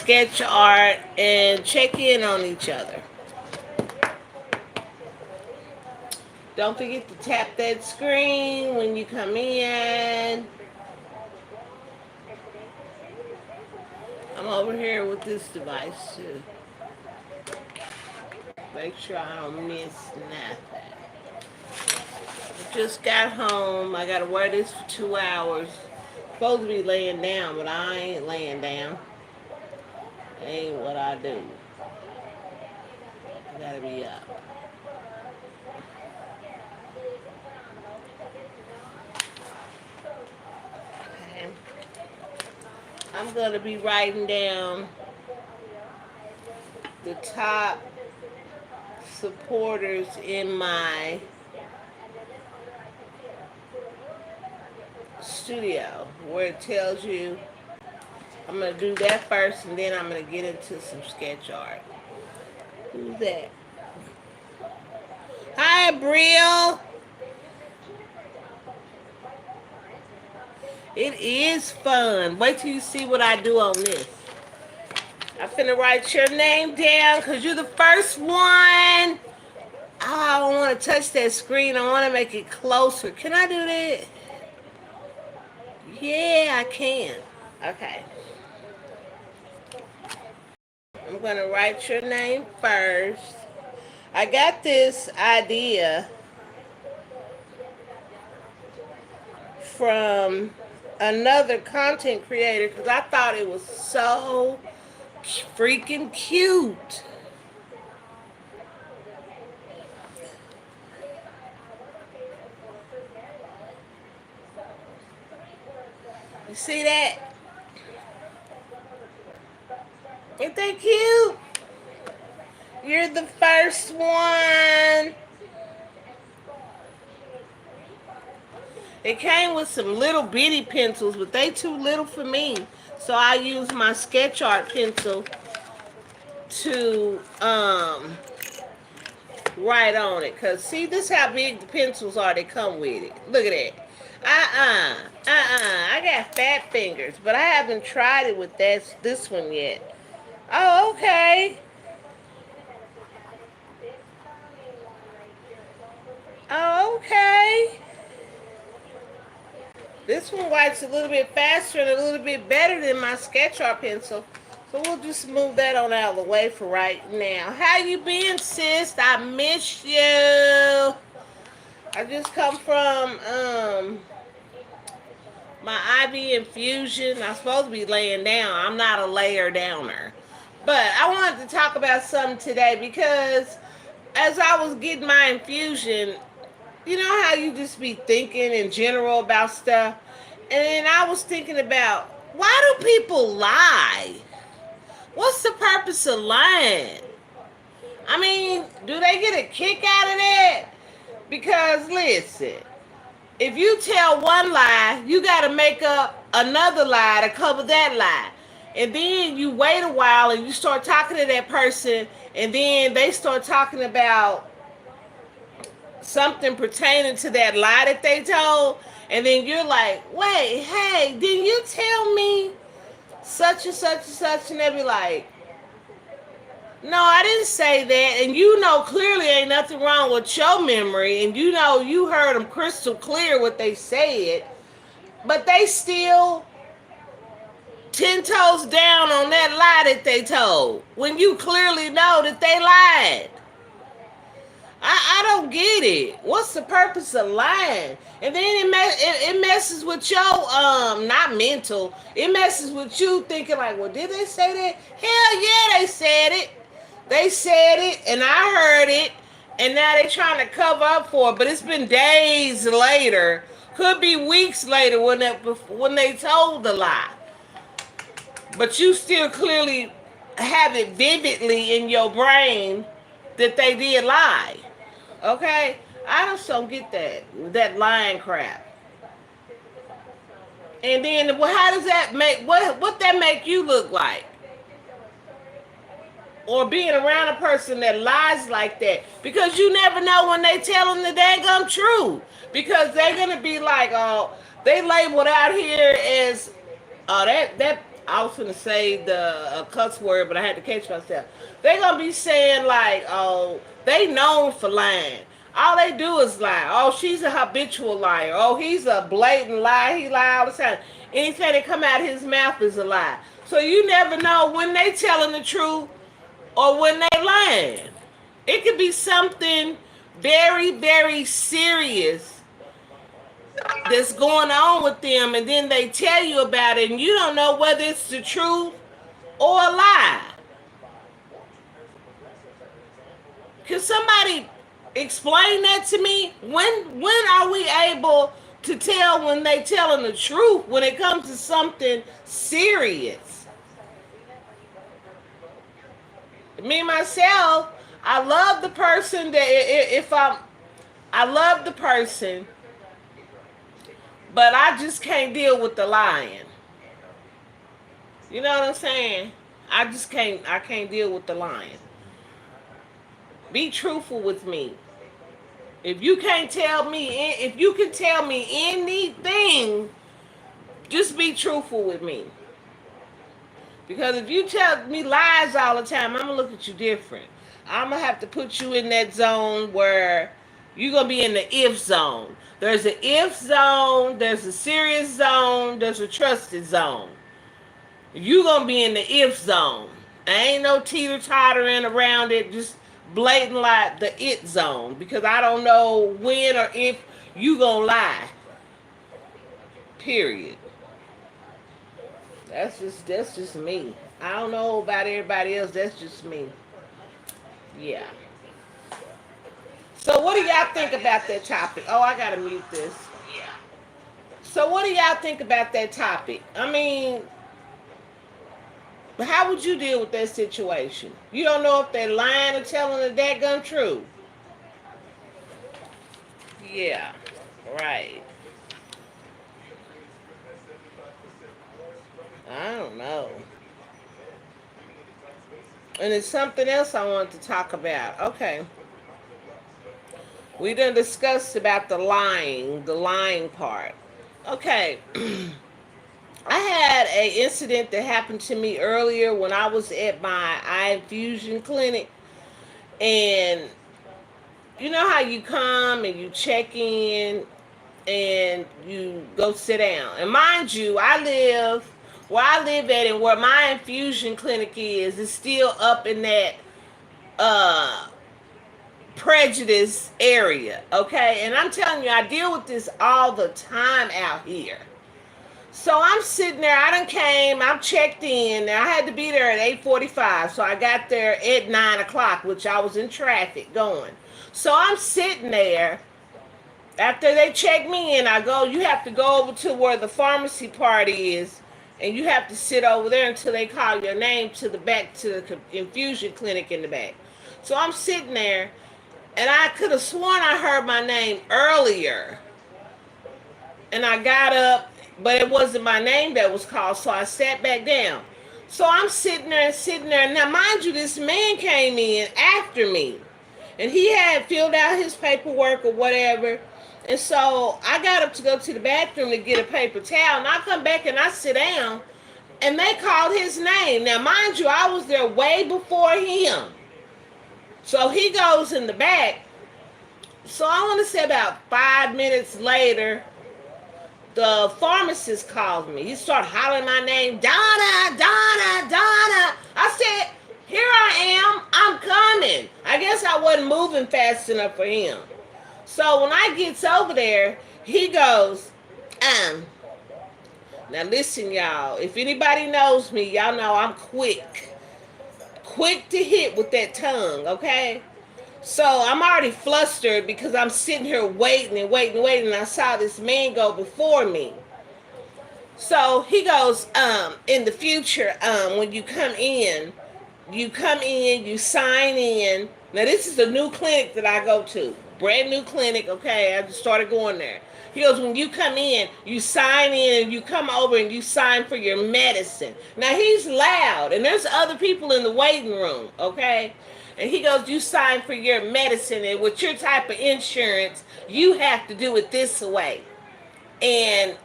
sketch art and check in on each other. Don't forget to tap that screen when you come in. I'm over here with this device too. Make sure I don't miss nothing. I just got home. I gotta wear this for 2 hours. Supposed to be laying down, but I ain't laying down. Ain't what I do. I gotta be up. Okay. I'm gonna be writing down the top supporters in my studio where it tells you. I'm going to do that first and then I'm going to get into some sketch art. Who's that? Hi, Brill. It is fun. Wait till you see what I do on this. I'm finna write your name down because you're the first one. Oh, I don't want to touch that screen. I want to make it closer. Can I do that? Yeah, I can. Okay. I'm going to write your name first. I got this idea from another content creator because I thought it was so freaking cute. You see that? Ain't that cute? You're the first one. It came with some little bitty pencils, but they too little for me. So I used my sketch art pencil to write on it. Cause see, this how big the pencils are that come with it. Look at that. I got fat fingers, but I haven't tried it with this one yet. Oh, okay. Oh, okay. This one writes a little bit faster and a little bit better than my sketch art pencil. So we'll just move that on out of the way for right now. How you been, sis? I miss you. I just come from my IV infusion. I'm supposed to be laying down. I'm not a layer downer. But I wanted to talk about something today because as I was getting my infusion, you know how you just be thinking in general about stuff? And then I was thinking about, why do people lie? What's the purpose of lying? I mean, do they get a kick out of that? Because listen, if you tell one lie, you got to make up another lie to cover that lie. And then you wait a while and you start talking to that person, and then they start talking about something pertaining to that lie that they told, and then you're like, wait, hey, didn't you tell me such and such and such? And they be like, no, I didn't say that. And you know clearly ain't nothing wrong with your memory, and you know you heard them crystal clear what they said, but they still 10 toes down on that lie that they told when you clearly know that they lied. I don't get it. What's the purpose of lying? And then it messes with your not mental. It messes with you thinking like, well, did they say that? Hell yeah, they said it. They said it, and I heard it, and now they trying to cover up for it. But it's been days later, could be weeks later when they told the lie. But you still clearly have it vividly in your brain that they did lie. Okay? I just don't get that lying crap. And then, well, how does that make, what that make you look like? Or being around a person that lies like that. Because you never know when they tell them the daggum truth. Because they're going to be like, oh, they labeled out here as, oh, that I was gonna say the cuss word, but I had to catch myself. They're gonna be saying like, "Oh, they known for lying. All they do is lie. Oh, she's a habitual liar. Oh, he's a blatant liar. He lie all the time. Anything that come out of his mouth is a lie. So you never know when they telling the truth or when they lying. It could be something very, very serious that's going on with them, and then they tell you about it, and you don't know whether it's the truth or a lie. Can somebody explain that to me? When are we able to tell when they telling the truth when it comes to something serious? Me myself, I love the person that if I love the person, but I just can't deal with the lying. You know what I'm saying? I can't deal with the lying. Be truthful with me. If you can't tell me, if you can tell me anything, just be truthful with me. Because if you tell me lies all the time, I'm gonna look at you different. I'm gonna have to put you in that zone where you're gonna be in the if zone. There's an if zone, there's a serious zone, there's a trusted zone. You're gonna be in the if zone. There ain't no teeter tottering around it, just blatant like the it zone. Because I don't know when or if you gonna lie. Period. That's just me. I don't know about everybody else. That's just me. Yeah. So what do y'all think about that topic? Oh, I gotta mute this. Yeah. So what do y'all think about that topic? I mean, how would you deal with that situation? You don't know if they're lying or telling the dadgum truth. Yeah. Right. I don't know. And it's something else I wanted to talk about. Okay. We done discussed about the lying part. Okay. I had an incident that happened to me earlier when I was at my eye infusion clinic. And you know how you come and you check in and you go sit down. And mind you, where I live at and where my infusion clinic is still up in that uh prejudice area, okay? And I'm telling you, I deal with this all the time out here. So I'm sitting there, I done came, I'm checked in. Now I had to be there at 8:45, so I got there at 9 o'clock, which I was in traffic going. So I'm sitting there. After they check me in, I go, you have to go over to where the pharmacy part is, and you have to sit over there until they call your name to the back, to the infusion clinic in the back. So I'm sitting there, and I could have sworn I heard my name earlier. And I got up, but it wasn't my name that was called, so I sat back down. So I'm sitting there and sitting there. Now, mind you, this man came in after me, and he had filled out his paperwork or whatever. And so I got up to go to the bathroom to get a paper towel, and I come back and I sit down, and they called his name. Now, mind you, I was there way before him. So he goes in the back. So I want to say about 5 minutes later, the pharmacist called me. He started hollering my name, Donna, Donna, Donna. I said, here I am. I'm coming. I guess I wasn't moving fast enough for him. So when I gets over there, he goes, now listen, y'all. If anybody knows me, y'all know I'm quick. Quick to hit with that tongue, okay? So I'm already flustered because I'm sitting here waiting and waiting and waiting. And I saw this man go before me. So he goes, in the future, when you come in, you sign in. Now this is a new clinic that I go to. Brand new clinic, okay? I just started going there. He goes, when you come in, you sign in and you come over and you sign for your medicine. Now he's loud and there's other people in the waiting room, okay? And he goes, you sign for your medicine, and with your type of insurance, you have to do it this way. And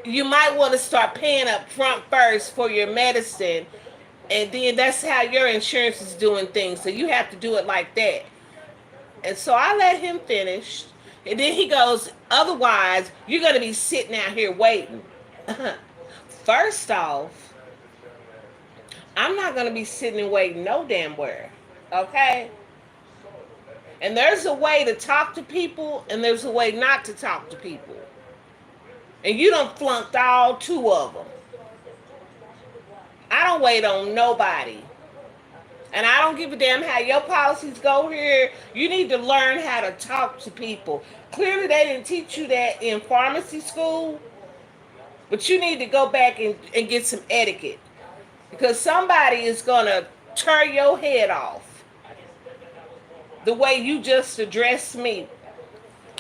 you might want to start paying up front first for your medicine, and then that's how your insurance is doing things. So you have to do it like that. And so I let him finish. And then he goes, otherwise, you're going to be sitting out here waiting. First off, I'm not going to be sitting and waiting no damn where. Okay? And there's a way to talk to people, and there's a way not to talk to people. And you done flunked all two of them. I don't wait on nobody. And I don't give a damn how your policies go here. You need to learn how to talk to people. Clearly, they didn't teach you that in pharmacy school, but you need to go back and get some etiquette. Because somebody is going to tear your head off the way you just addressed me.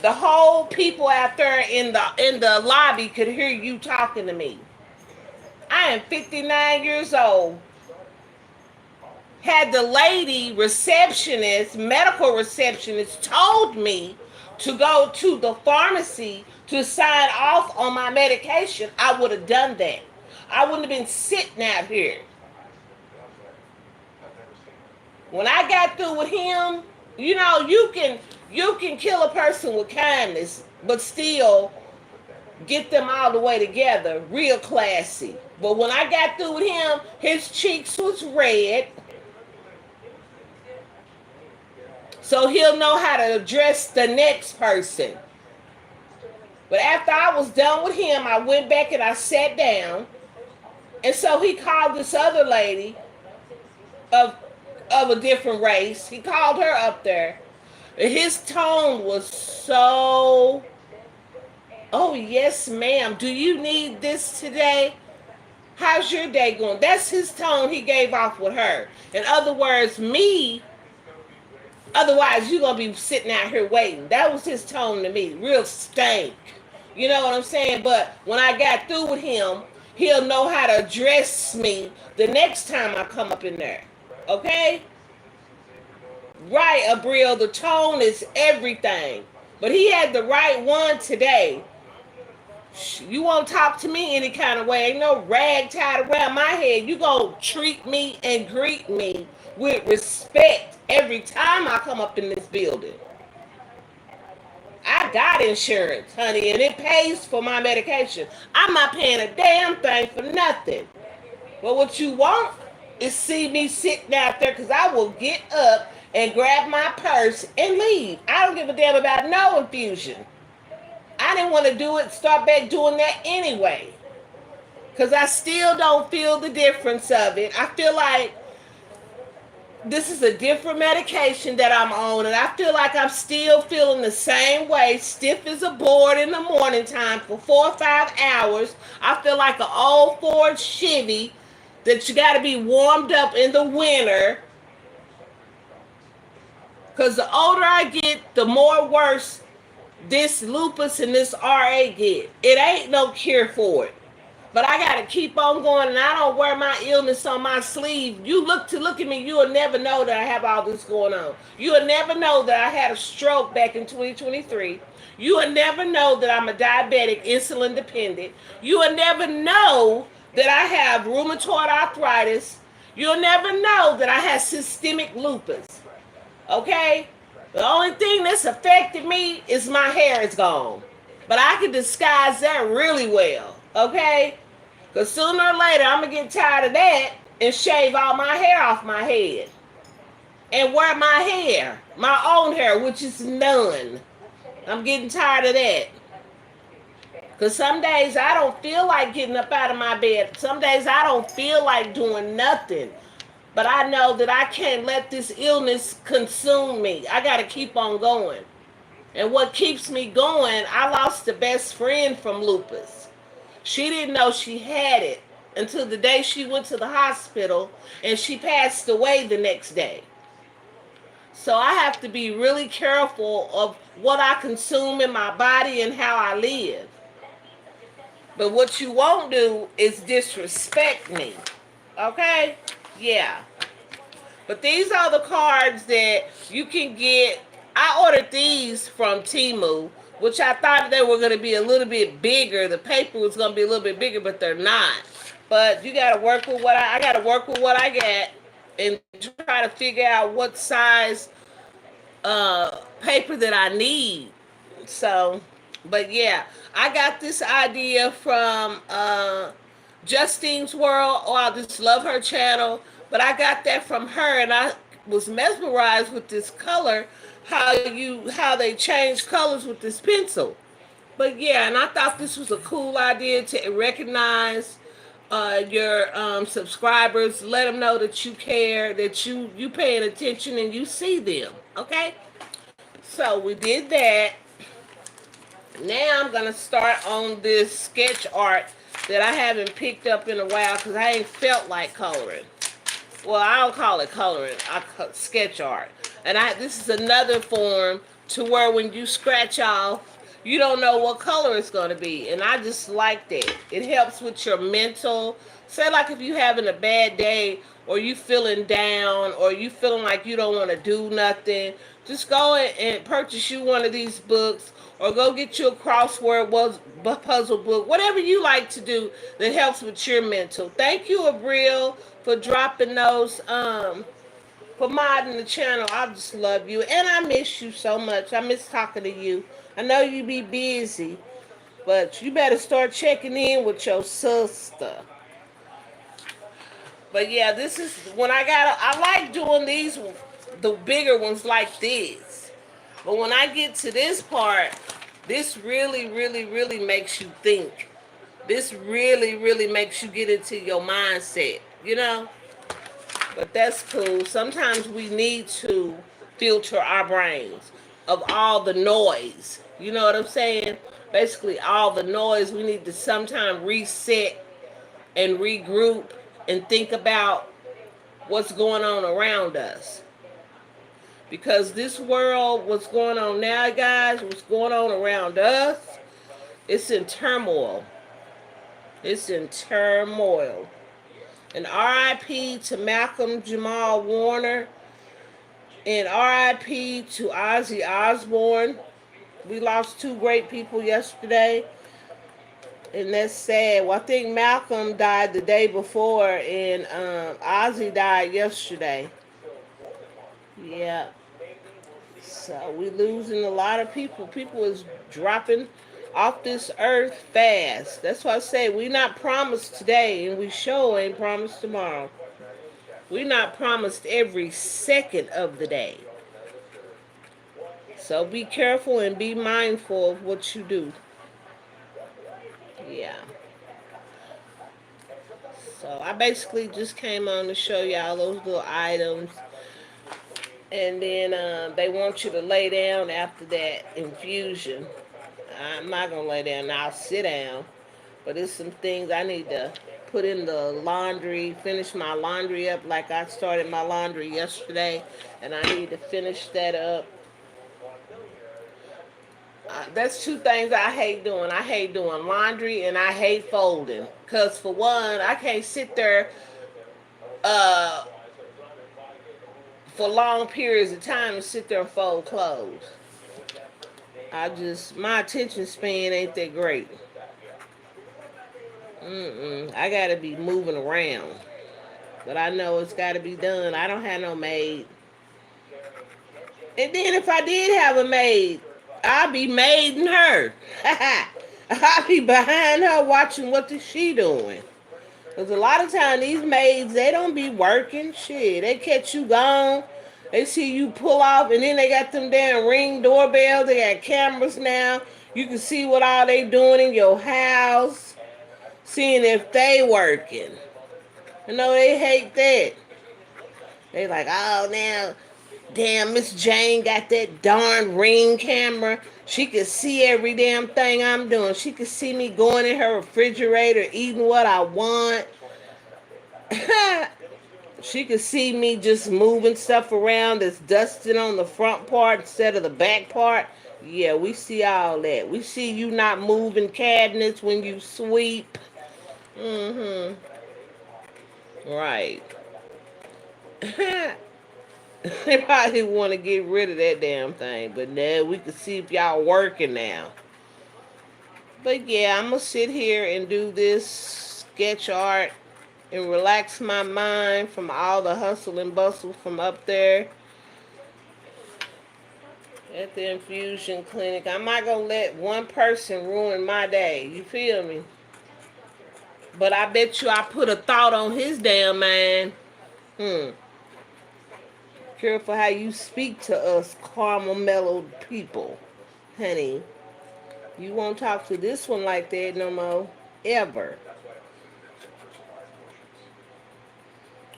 The whole people out there in the lobby could hear you talking to me. I am 59 years old. Had the lady receptionist, medical receptionist, told me to go to the pharmacy to sign off on my medication, I would have done that. I wouldn't have been sitting out here. When I got through with him, you know, you can kill a person with kindness, but still get them all the way together, real classy. But when I got through with him, his cheeks was red. So he'll know how to address the next person. But after I was done with him, I went back and I sat down. And so he called this other lady of a different race. He called her up there. And his tone was so, oh, yes, ma'am. Do you need this today? How's your day going? That's his tone he gave off with her. In other words, otherwise, you're going to be sitting out here waiting. That was his tone to me. Real stank. You know what I'm saying? But when I got through with him, he'll know how to address me the next time I come up in there. Okay? Right, Abril, the tone is everything. But he had the right one today. You won't talk to me any kind of way. Ain't no rag tied around my head. You gonna treat me and greet me with respect every time I come up in this building. I got insurance, honey, and it pays for my medication. I'm not paying a damn thing for nothing. But what you want is see me sitting out there, because I will get up and grab my purse and leave. I don't give a damn about no infusion. I didn't want to do it, start back doing that anyway. Because I still don't feel the difference of it. I feel like this is a different medication that I'm on, and I feel like I'm still feeling the same way, stiff as a board in the morning time for 4 or 5 hours. I feel like an old Ford Chevy that you got to be warmed up in the winter. Because the older I get, the more worse this lupus and this RA get. It ain't no cure for it. But I got to keep on going, and I don't wear my illness on my sleeve. You look at me, you'll never know that I have all this going on. You'll never know that I had a stroke back in 2023. You will never know that I'm a diabetic, insulin dependent. You will never know that I have rheumatoid arthritis. You'll never know that I have systemic lupus. Okay? The only thing that's affected me is my hair is gone. But I can disguise that really well. Okay? Because sooner or later, I'm going to get tired of that and shave all my hair off my head. And wear my hair. My own hair, which is none. I'm getting tired of that. Because some days I don't feel like getting up out of my bed. Some days I don't feel like doing nothing. But I know that I can't let this illness consume me. I got to keep on going. And what keeps me going, I lost the best friend from lupus. She didn't know she had it until the day she went to the hospital, and she passed away the next day. So I have to be really careful of what I consume in my body and how I live. But what you won't do is disrespect me. Okay? Yeah. But these are the cards that you can get. I ordered these from Temu. which I thought they were going to be a little bit bigger. The paper was going to be a little bit bigger, but they're not. But you got to work with what I got to work with what I got and try to figure out what size paper that I need. So, but yeah, I got this idea from Justine's World. Oh, I just love her channel. But I got that from her, and I was mesmerized with this color. How they change colors with this pencil. But yeah, and I thought this was a cool idea to recognize your subscribers. Let them know that you care, that you paying attention, and you see them. Okay. So we did that. Now I'm gonna start on this sketch art that I haven't picked up in a while because I ain't felt like coloring. Well, I don't call it coloring. I call it sketch art. And this is another form to where when you scratch off, you don't know what color it's going to be. And I just like that. It helps with your mental. Say like if you having a bad day or you feeling down or you feeling like you don't want to do nothing, just go and purchase you one of these books or go get you a crossword puzzle book, whatever you like to do that helps with your mental. Thank you, Abril, for dropping those, for modding the channel. I just love you. And I miss you so much. I miss talking to you. I know you be busy, but you better start checking in with your sister. But yeah, this is when I like doing these, the bigger ones like this. But when I get to this part, this really, really, really makes you think. This really, really makes you get into your mindset, you know? But that's cool. Sometimes we need to filter our brains of all the noise. You know what I'm saying? Basically, all the noise. We need to sometimes reset and regroup and think about what's going on around us. Because this world, what's going on now, guys, what's going on around us, it's in turmoil. It's in turmoil. And R.I.P. to Malcolm Jamal Warner. And R.I.P. to Ozzy Osbourne. We lost two great people yesterday. And that's sad. Well, I think Malcolm died the day before, and Ozzy died yesterday. Yeah. So we losing a lot of people. People is dropping off this earth fast. That's why I say we not promised today, and we sure ain't promised tomorrow. We not promised every second of the day. So be careful and be mindful of what you do. Yeah. So I basically just came on to show y'all those little items. And then they want you to lay down after that infusion. I'm not going to lay down. I'll sit down. But there's some things I need to put in the laundry, finish my laundry up like I started my laundry yesterday. And I need to finish that up. That's two things I hate doing. I hate doing laundry and I hate folding. Because for one, I can't sit there uh, for long periods of time and sit there and fold clothes. My attention span ain't that great. I gotta be moving around. But I know it's gotta be done. I don't have no maid. And then if I did have a maid, I'd be maiding her. I'd be behind her watching what is she doing. Because a lot of times these maids, they don't be working. Shit, they catch you gone. They see you pull off, and then they got them damn Ring doorbells. They got cameras now. You can see what all they doing in your house. Seeing if they working. You know, they hate that. They like, oh, now, damn, Miss Jane got that darn Ring camera. She could see every damn thing I'm doing. She could see me going in her refrigerator, eating what I want. She could see me just moving stuff around that's dusting on the front part instead of the back part. Yeah, we see all that. We see you not moving cabinets when you sweep. Right. They probably want to get rid of that damn thing. But now we can see if y'all working now. But yeah, I'm gonna sit here and do this sketch art and relax my mind from all the hustle and bustle from up there at the infusion clinic. I'm not gonna let one person ruin my day. You feel me? But I bet you I put a thought on his damn mind. Hmm. Careful how you speak to us caramel mellowed people, honey. You won't talk to this one like that no more. Ever.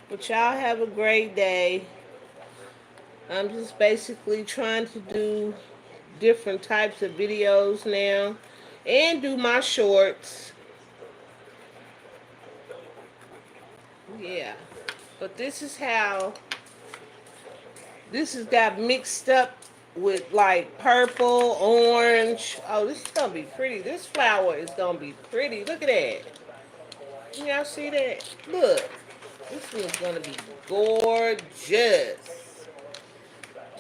But y'all have a great day. I'm just basically trying to do different types of videos now and do my shorts. Yeah. But this is how this has got mixed up with like purple, orange. Oh, this is gonna be pretty. This flower is gonna be pretty. Look at that. Y'all see that? Look. This one's gonna be gorgeous.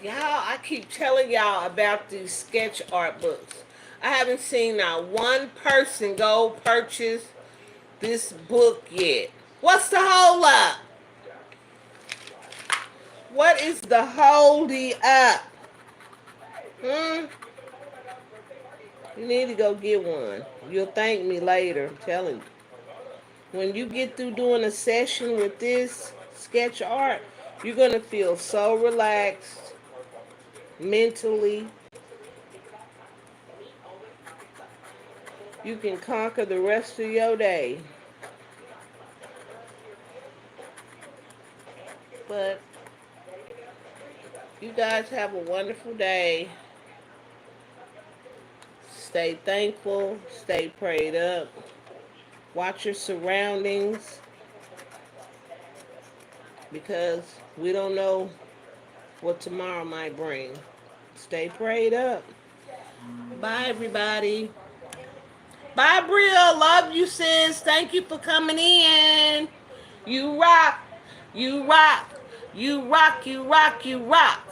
Y'all, I keep telling y'all about these sketch art books. I haven't seen not one person go purchase this book yet. What's the hold up? What is the holdy up? Hmm? You need to go get one. You'll thank me later, I'm telling you. When you get through doing a session with this sketch art, you're going to feel so relaxed mentally. You can conquer the rest of your day. But you guys have a wonderful day. Stay thankful. Stay prayed up. Watch your surroundings because we don't know what tomorrow might bring. Stay prayed up. Bye, everybody. Bye, Bria. Love you, sis. Thank you for coming in. You rock. You rock. You rock. You rock. You rock.